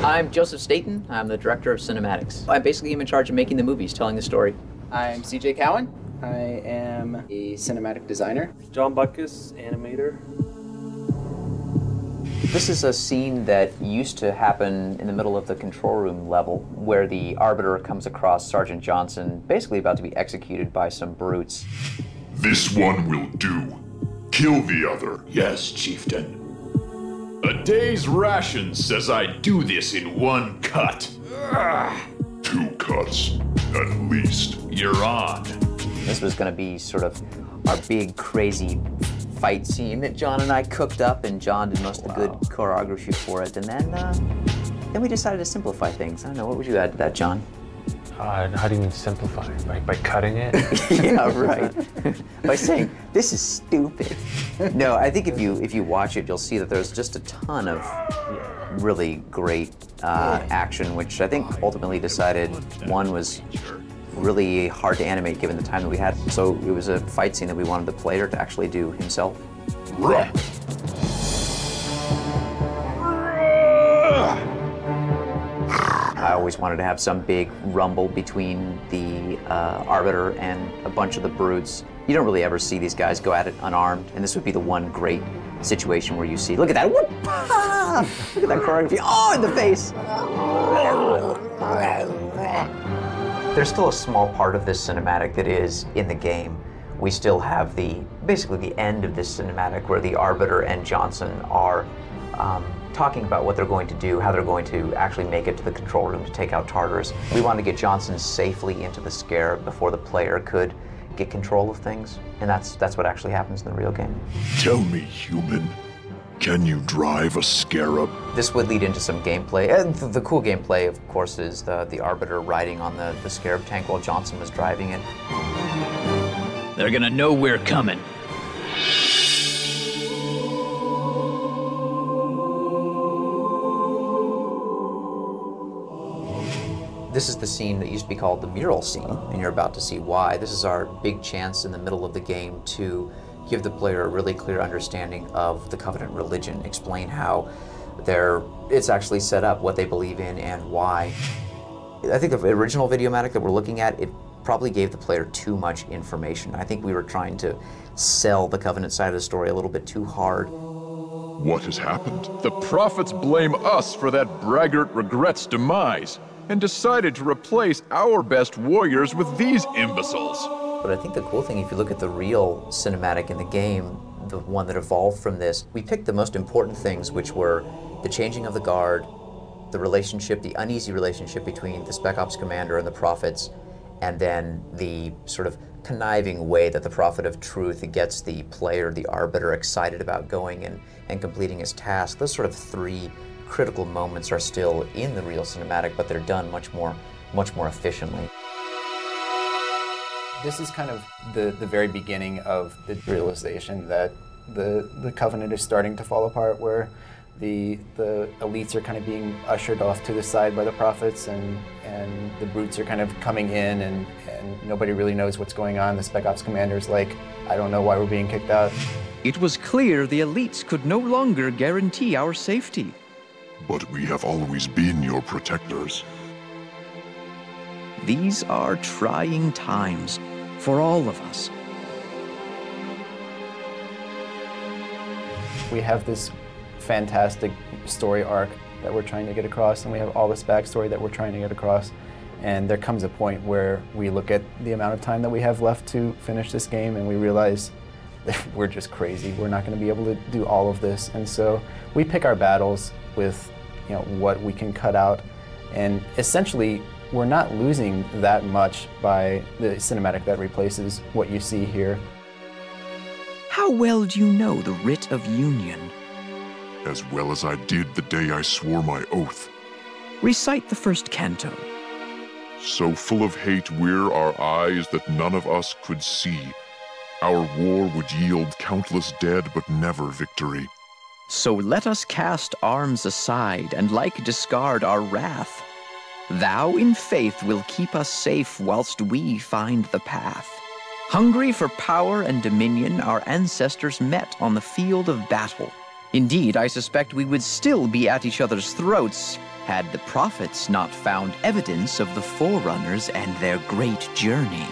I'm Joseph Staten. I'm the director of cinematics. I basically am in charge of making the movies, telling the story. I'm CJ Cowan. I am a cinematic designer. John Butkus, animator. This is a scene that used to happen in the middle of the control room level, where the Arbiter comes across Sergeant Johnson, basically about to be executed by some brutes. This one will do. Kill the other. Yes, Chieftain. A day's ration says I do this in one cut. 2 cuts, at least. You're on. This was going to be sort of our big, crazy fight scene that John and I cooked up, and John did most of the good choreography for it. And then we decided to simplify things. I don't know, what would you add to that, John? How do you mean simplify? By cutting it? Yeah, right. By saying, this is stupid. No, I think if you watch it, you'll see that there's just a ton of really great action, which I think ultimately decided one was really hard to animate given the time that we had. So it was a fight scene that we wanted the player to actually do himself. Right. I always wanted to have some big rumble between the Arbiter and a bunch of the brutes. You don't really ever see these guys go at it unarmed, and this would be the one great situation where you see, look at that, whoop, ah! Look at that choreography, oh, in the face. There's still a small part of this cinematic that is in the game. We still have basically the end of this cinematic where the Arbiter and Johnson are talking about what they're going to do, how they're going to actually make it to the control room to take out Tartarus. We wanted to get Johnson safely into the Scarab before the player could get control of things, and that's what actually happens in the real game. Tell me, human, can you drive a Scarab? This would lead into some gameplay. And the cool gameplay, of course, is the Arbiter riding on the Scarab tank while Johnson was driving it. They're gonna know we're coming. This is the scene that used to be called the mural scene, and you're about to see why. This is our big chance in the middle of the game to give the player a really clear understanding of the Covenant religion, explain how it's actually set up, what they believe in, and why. I think the original Videomatic that we're looking at, it probably gave the player too much information. I think we were trying to sell the Covenant side of the story a little bit too hard. What has happened? The prophets blame us for that braggart Regret's demise, and decided to replace our best warriors with these imbeciles. But I think the cool thing, if you look at the real cinematic in the game, the one that evolved from this, we picked the most important things, which were the changing of the guard, the relationship, the uneasy relationship between the Spec Ops commander and the prophets, and then the sort of conniving way that the Prophet of Truth gets the player, the Arbiter, excited about going and completing his task. Those sort of 3 critical moments are still in the real cinematic, but they're done much more efficiently. This is kind of the very beginning of the realization that the Covenant is starting to fall apart, where the elites are kind of being ushered off to the side by the prophets, and the brutes are kind of coming in, and nobody really knows what's going on. The Spec Ops commander's like, I don't know why we're being kicked out. It was clear the elites could no longer guarantee our safety. But we have always been your protectors. These are trying times for all of us. We have this fantastic story arc that we're trying to get across, and we have all this backstory that we're trying to get across. And there comes a point where we look at the amount of time that we have left to finish this game, and we realize that we're just crazy. We're not going to be able to do all of this. And so we pick our battles with, you know, what we can cut out. And essentially, we're not losing that much by the cinematic that replaces what you see here. How well do you know the Writ of Union? As well as I did the day I swore my oath. Recite the first canto. So full of hate were our eyes that none of us could see. Our war would yield countless dead, but never victory. So let us cast arms aside, and like discard our wrath. Thou in faith will keep us safe whilst we find the path. Hungry for power and dominion, our ancestors met on the field of battle. Indeed, I suspect we would still be at each other's throats had the prophets not found evidence of the Forerunners and their great journey.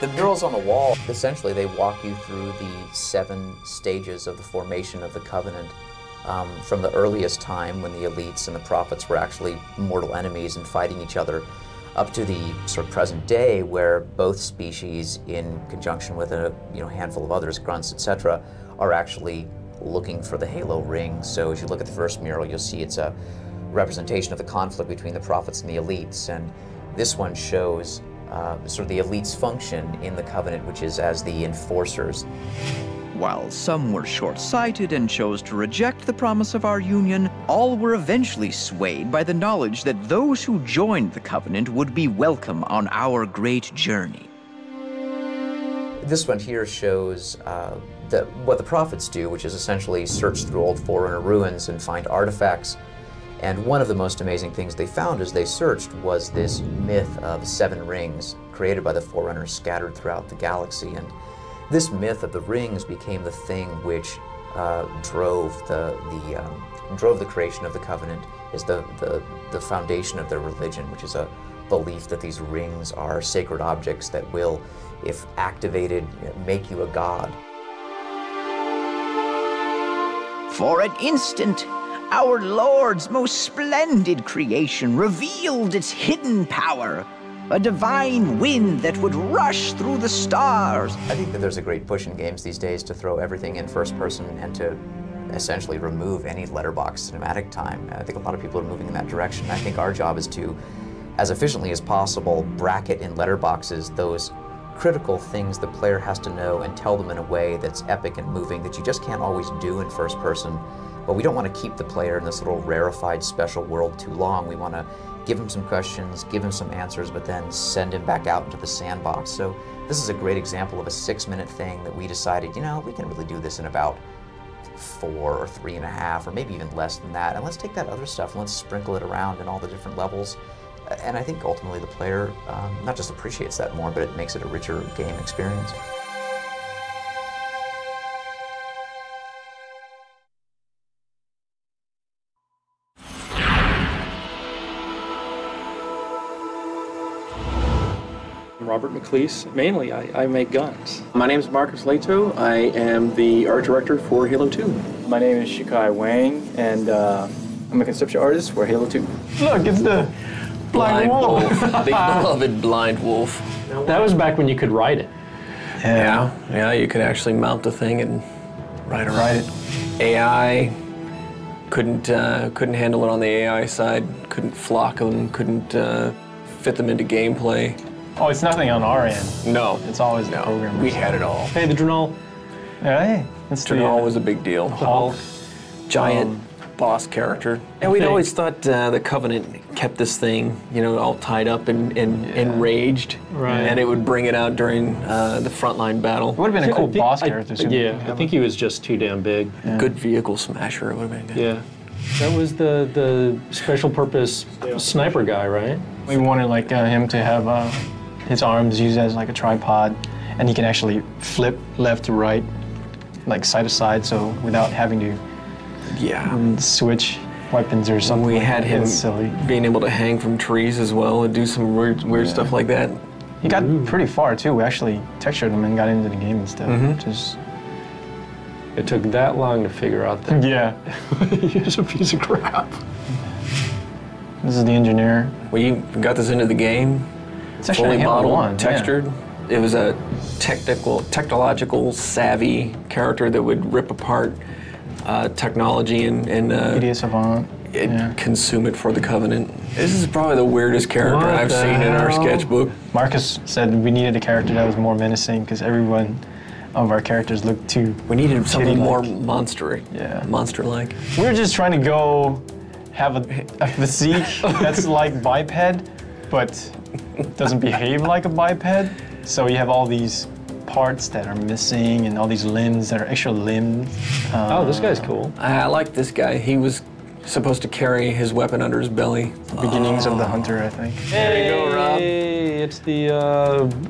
The murals on the wall, essentially, they walk you through the 7 stages of the formation of the Covenant. From the earliest time when the elites and the prophets were actually mortal enemies and fighting each other, up to the sort of present day where both species, in conjunction with a handful of others, grunts, etc., are actually looking for the halo ring. So as you look at the first mural, you'll see it's a representation of the conflict between the prophets and the elites, and this one shows sort of the elites' function in the Covenant, which is as the enforcers. While some were short-sighted and chose to reject the promise of our union, all were eventually swayed by the knowledge that those who joined the Covenant would be welcome on our great journey. This one here shows what the prophets do, which is essentially search through old Forerunner ruins and find artifacts. And one of the most amazing things they found as they searched was this myth of 7 rings created by the Forerunners scattered throughout the galaxy. And this myth of the rings became the thing which drove the creation of the Covenant, is the foundation of their religion, which is a belief that these rings are sacred objects that will, if activated, make you a god. For an instant, our Lord's most splendid creation revealed its hidden power, a divine wind that would rush through the stars. I think that there's a great push in games these days to throw everything in first person and to essentially remove any letterbox cinematic time. I think a lot of people are moving in that direction. I think our job is to, as efficiently as possible, bracket in letterboxes those critical things the player has to know and tell them in a way that's epic and moving that you just can't always do in first person. But we don't want to keep the player in this little rarefied special world too long. We want to give him some questions, give him some answers, but then send him back out into the sandbox. So this is a great example of a 6-minute thing that we decided, we can really do this in about 4 or 3.5, or maybe even less than that. And let's take that other stuff and let's sprinkle it around in all the different levels. And I think ultimately the player not just appreciates that more, but it makes it a richer game experience. I'm Robert McLeese. Mainly, I make guns. My name is Marcus Leto. I am the art director for Halo 2. My name is Shikai Wang, and I'm a conceptual artist for Halo 2. Look, it's the blind wolf. The beloved blind wolf. That was back when you could ride it. Yeah, you could actually mount the thing and ride it. AI couldn't handle it on the AI side. Couldn't flock them. Couldn't fit them into gameplay. Oh, it's nothing on our end. No, It's always the programmers. we had it all. Hey, the Drenal. Yeah, hey. That's Drenal was a big deal. Hulk. Giant boss character. And we'd always thought the Covenant kept this thing, all tied up and enraged. Right. And it would bring it out during the frontline battle. It would have been a cool boss character. I think he was just too damn big. Yeah. Good vehicle smasher, it would have been good. Yeah. That was the special purpose sniper guy, right? We wanted him to have his arms used as a tripod, and he can actually flip left to right, side to side, so without having to switch weapons or something. We had him silly. being able to hang from trees as well and do some weird stuff like that. He got pretty far too. We actually textured him and got into the game and stuff. Just It took that long to figure out that he was a piece of crap. This is the engineer. We got this into the game. It's actually fully Halo modeled, 1, textured. It was a technological savvy character that would rip apart technology and Idiot Savant. consume it for the Covenant. This is probably the weirdest character I've seen in our sketchbook. Marcus said we needed a character that was more menacing because every one of our characters looked too. We needed something more kitty-like. monster-like. We were just trying to go have a physique that's like biped, but doesn't behave like a biped. So you have all these parts that are missing and all these limbs that are actual limbs. Oh, this guy's cool. I like this guy. He was supposed to carry his weapon under his belly. Beginnings of the Hunter, I think. There you go, Rob. It's the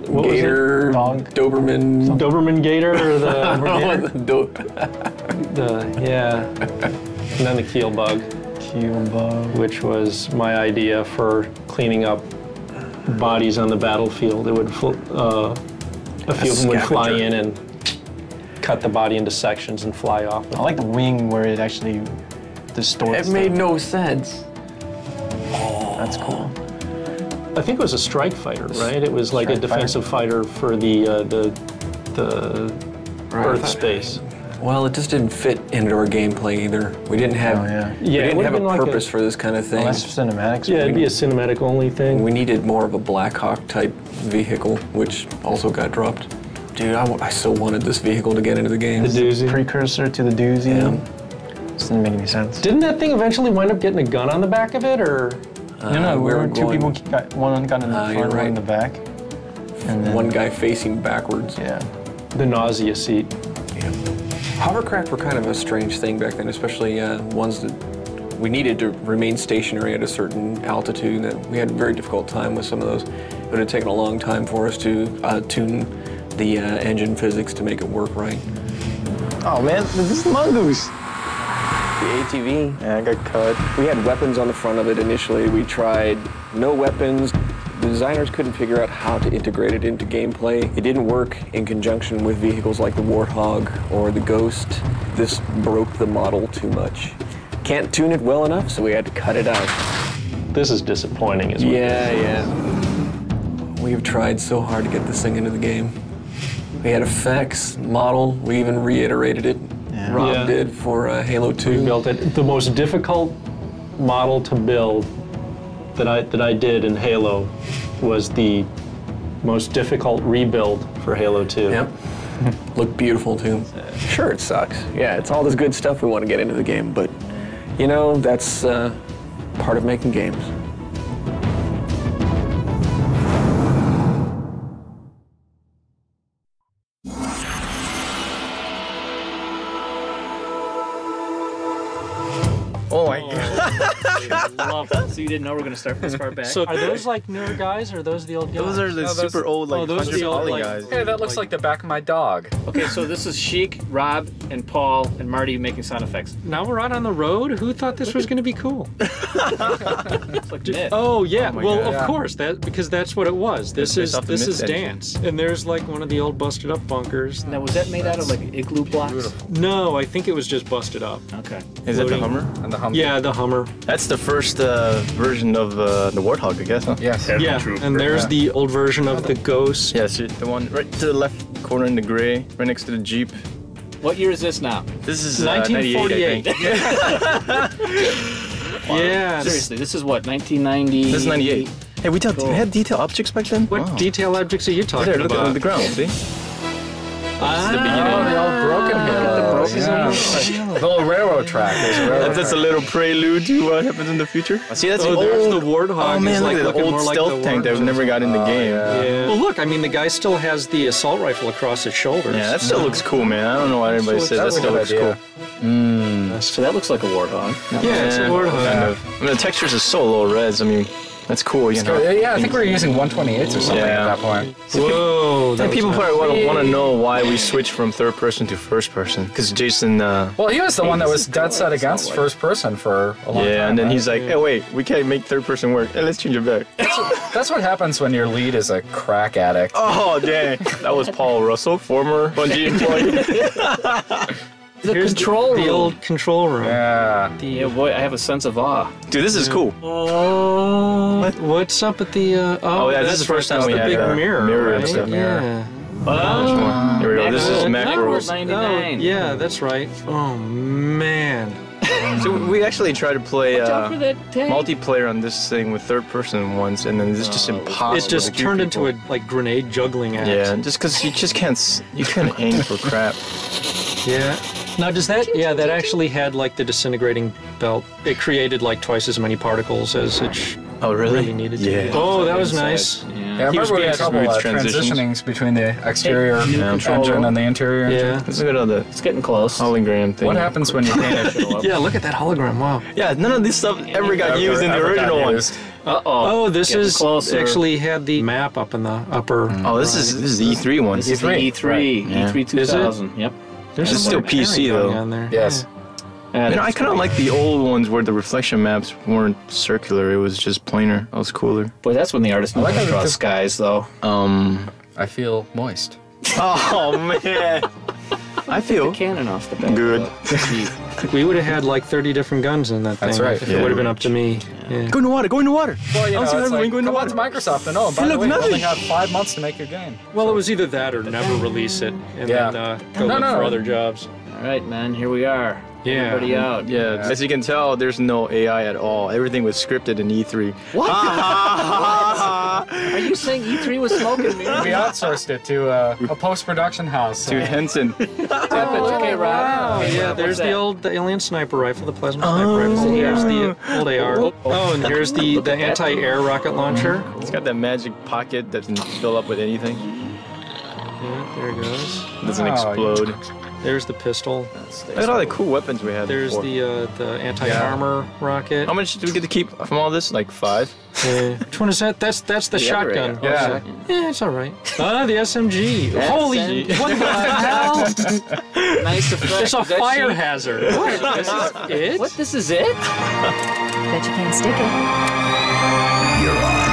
what Gator, Dog. Doberman. Doberman Gator or the Yeah. And then the keel bug. Which was my idea for cleaning up bodies on the battlefield. It would, a few of them would fly in and cut the body into sections and fly off. I like the wing where it actually distorts. It made no sense. Oh, that's cool. I think it was a strike fighter, right? It was like a defensive fighter for the Earth space. Well, it just didn't fit into our gameplay either. We didn't have, we didn't have a purpose for this kind of thing. Well, that's cinematics. Yeah, it'd be a cinematic only thing. We needed more of a Black Hawk type vehicle, which also got dropped. Dude, I so wanted this vehicle to get into the game. The doozy. Precursor to the doozy. Yeah. Just didn't make any sense. Didn't that thing eventually wind up getting a gun on the back of it, or? No, two people got, one got in the front, one in the back. And then one guy facing backwards. Yeah. The nausea seat. Yeah. Hovercraft were kind of a strange thing back then, especially ones that we needed to remain stationary at a certain altitude. That we had a very difficult time with some of those. It would have taken a long time for us to tune the engine physics to make it work right. Oh man, this is the mongoose. The ATV. Yeah, I got cut. We had weapons on the front of it initially. We tried no weapons. The designers couldn't figure out how to integrate it into gameplay. It didn't work in conjunction with vehicles like the Warthog or the Ghost. This broke the model too much. Can't tune it well enough, so we had to cut it out. This is disappointing, is what it is. Yeah. We have tried so hard to get this thing into the game. We had effects, model, we even reiterated it. Yeah. Rob did for Halo 2. We built it. The most difficult model to build that I did in Halo was the most difficult rebuild for Halo 2. Yep. Looked beautiful too. Sure, it sucks. Yeah, it's all this good stuff we want to get into the game, but you know, that's part of making games. Oh my god. Love it. So you didn't know we were going to start this far back? So are those like newer guys or are those the old guys? Those are the super old, like, those are the old Poly guys. Hey, that looks like the back of my dog. Okay, so this is Sheik, Rob, and Paul, and Marty making sound effects. Now we're out on the road? Who thought this was going to be cool? It's like myth. Oh yeah, Oh well God, of course, because that's what it was. This is dance. And there's like one of the old busted up bunkers. Now was that made out of like igloo blocks? Beautiful. No, I think it was just busted up. Okay. Is it the Hummer? And the Hummer. Yeah, the Hummer. That's the first version of the Warthog, I guess, huh? Yes. Yeah, and there's the old version of the Ghost. Yes, the one right to the left corner in the gray, right next to the Jeep. What year is this now? This is 1948. 98, I think. Wow. Yeah. Seriously, this is what, 1990? This is 98. Hey, we had detail objects back then? What detail objects are you talking There, look about? at the ground, see? Ah, The beginning. The old broken hill. The old railroad track. That's a little prelude to what happens in the future. See, that's there's the Warthog. Oh man, like look at the old stealth tank that never got in the game. Yeah. Well, look, I mean, the guy still has the assault rifle across his shoulders. Yeah, that still looks cool, man. I don't know why everybody says that still looks cool. So that looks like a Warthog. Yeah, it's a Warthog. Kind of. I mean, the textures are so low res. I mean, that's cool, you know. Yeah, I think we were using 128s or something at that point. Whoa. And people probably want to know why we switched from third person to first person. Because Jason. Well, he was the one that was dead set against first person for a long time. Yeah, and then right? he's like, hey, wait, we can't make third person work. Hey, let's change it back. That's what happens when your lead is a crack addict. Oh, dang. That was Paul Russell, former Bungie employee. Here's control the old control room. Yeah. Yeah, boy, I have a sense of awe. Dude, this is cool. Oh, what's up at the? Oh, yeah, this is the first time we the had big a mirror. mirror right? and stuff. Yeah. Oh, Here we go. This is Macworld Macworld. 99. Yeah, that's right. Oh man. So we actually tried to play Watch out for that tank. multiplayer on this thing with third person once, and then it's just impossible. It just to turned keep into a like grenade juggling act. Yeah, just because you just can't aim for crap. Yeah. Now does that? Yeah, that actually had like the disintegrating belt. It created like twice as many particles as it really needed to. Yeah. Oh, that was nice. Yeah, I remember we had trouble transitioning between the exterior engine and the interior engine. Let's look at all the It's getting close. hologram thing. What happens when you paint it? Yeah, look at that hologram. Wow. Yeah, none of this stuff ever got used in the original one. Uh-oh. Oh, this Getting is closer. actually had the map up in the upper. Oh, this is the E3 one. This is the E3. Yeah. E3 2000. Yep. There's still PC though. On there. Yes. Yeah, I kind of like the old ones where the reflection maps weren't circular. It was just planar. That was cooler. Boy, that's when the artist knows to draw skies, though. I feel moist. Oh man. I feel cannon off the back. good. We would have had like 30 different guns in that thing. That's right. If it would have been up to me. Yeah. Go in the water. Go in the water. Well, you know, I'll see it's everyone like, go in the come on water. to Microsoft. And oh, by the way, you only have 5 months to make your game. Well, it was either that or never release it and Yeah. then go look for other jobs. All right, man, here we are. Yeah. Everybody out. Yeah, as you can tell, there's no AI at all. Everything was scripted in E3. What? Are you saying E3 was smoking me? We outsourced it to a post-production house. To Henson. Okay, Rob. Wow, Okay, yeah, Rob, there's what's the alien sniper rifle, the plasma sniper rifle. Here's the old AR. Oh, and here's the anti-air rocket launcher. It's got that magic pocket that can fill up with anything. Yeah, there it goes. It doesn't explode. There's the pistol. Look at all the cool weapons we had. There's before. the anti-armor rocket. How much do we get to keep from all this? Like 5? Which one is that? That's the shotgun. Yeah. Yeah, it's all right. Ah, the SMG. Holy, what the hell? Nice effect. It's a fire hazard. What? This is it? What? This is it? Bet you can't stick it. You're on.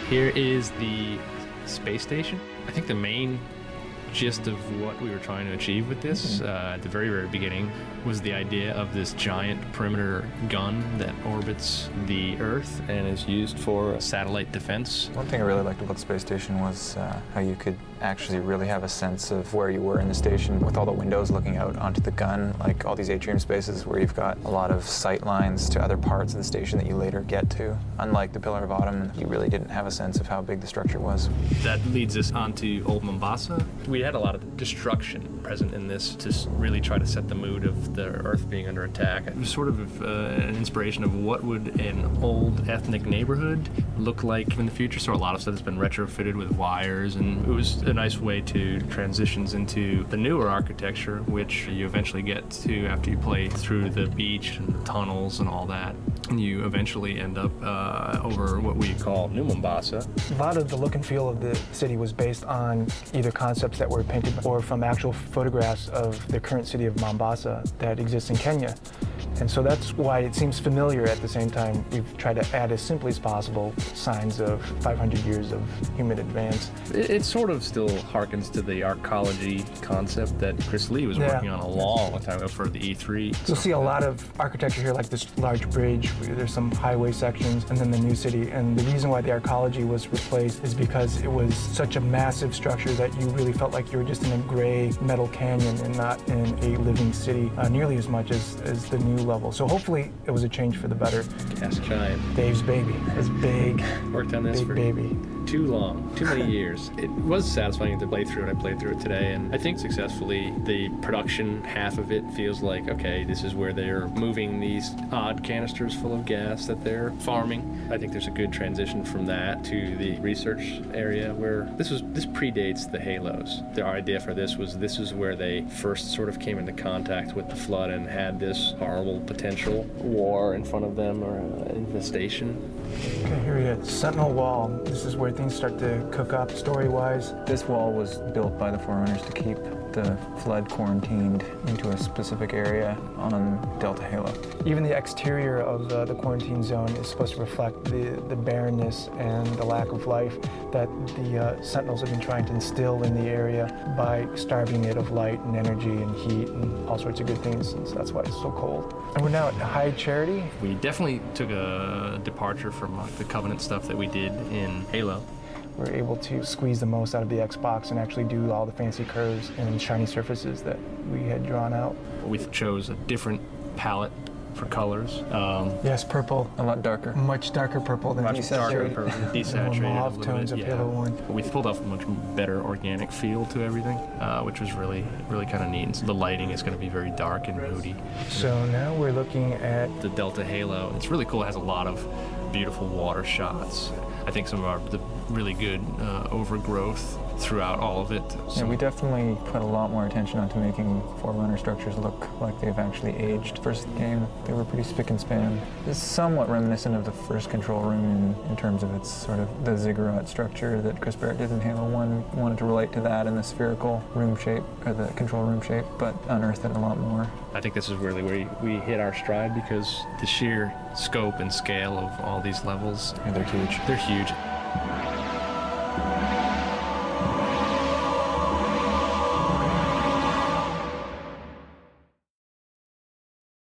Here is the space station. I think the main gist of what we were trying to achieve with this at the very, very beginning was the idea of this giant perimeter gun that orbits the Earth and is used for satellite defense. One thing I really liked about the space station was how you could actually really have a sense of where you were in the station with all the windows looking out onto the gun, like all these atrium spaces where you've got a lot of sight lines to other parts of the station that you later get to. Unlike the Pillar of Autumn, you really didn't have a sense of how big the structure was. That leads us onto Old Mombasa. We had a lot of destruction present in this to really try to set the mood of the Earth being under attack. It was sort of an inspiration of what would an old ethnic neighborhood look like in the future. So a lot of stuff has been retrofitted with wires, and it was a nice way to transitions into the newer architecture, which you eventually get to after you play through the beach and the tunnels and all that. And you eventually end up over what we call New Mombasa. A lot of the look and feel of the city was based on either concepts that were painted or from actual photographs of the current city of Mombasa that exists in Kenya. And so that's why it seems familiar. At the same time, we've tried to add as simply as possible signs of 500 years of human advance. It sort of still harkens to the arcology concept that Chris Lee was working on a long time ago for the E3. You'll see a lot of architecture here, like this large bridge. There's some highway sections, and then the new city. And the reason why the arcology was replaced is because it was such a massive structure that you really felt like you were just in a gray metal canyon and not in a living city, nearly as much as the new level. So hopefully it was a change for the better. Gas Giant. Dave's baby. It's big. Worked on this big for baby. Too long, too many years. It was satisfying to play through it. I played through it today, and I think successfully the production half of it feels like, okay, this is where they're moving these odd canisters full of gas that they're farming. I think there's a good transition from that to the research area where this predates the Halos. The idea for this is where they first sort of came into contact with the flood and had this horrible potential war in front of them or infestation. Okay, here we go. Sentinel Wall. This is where things start to cook up story-wise. This wall was built by the Forerunners to keep the flood quarantined into a specific area on Delta Halo. Even the exterior of the quarantine zone is supposed to reflect the barrenness and the lack of life that the Sentinels have been trying to instill in the area by starving it of light and energy and heat and all sorts of good things, and so that's why it's so cold. And we're now at High Charity. We definitely took a departure from the Covenant stuff that we did in Halo. We're able to squeeze the most out of the Xbox and actually do all the fancy curves and shiny surfaces that we had drawn out. We chose a different palette for colors. Yes, purple. A lot darker. Much darker purple than much darker purple, desaturated. Mauve tones of Halo 1. We pulled off a much better organic feel to everything, which was really kind of neat. And so the lighting is going to be very dark and moody. So now we're looking at the Delta Halo. It's really cool. It has a lot of beautiful water shots. I think some of the really good overgrowth throughout all of it. Yeah, we definitely put a lot more attention onto making Forerunner structures look like they've actually aged. First game, they were pretty spick and span. It's somewhat reminiscent of the first control room in terms of its sort of the ziggurat structure that Chris Barrett did in Halo 1. Wanted to relate to that in the spherical room shape, or the control room shape, but unearthed it a lot more. I think this is really where we hit our stride, because the sheer scope and scale of all these levels, yeah, they're huge. They're huge.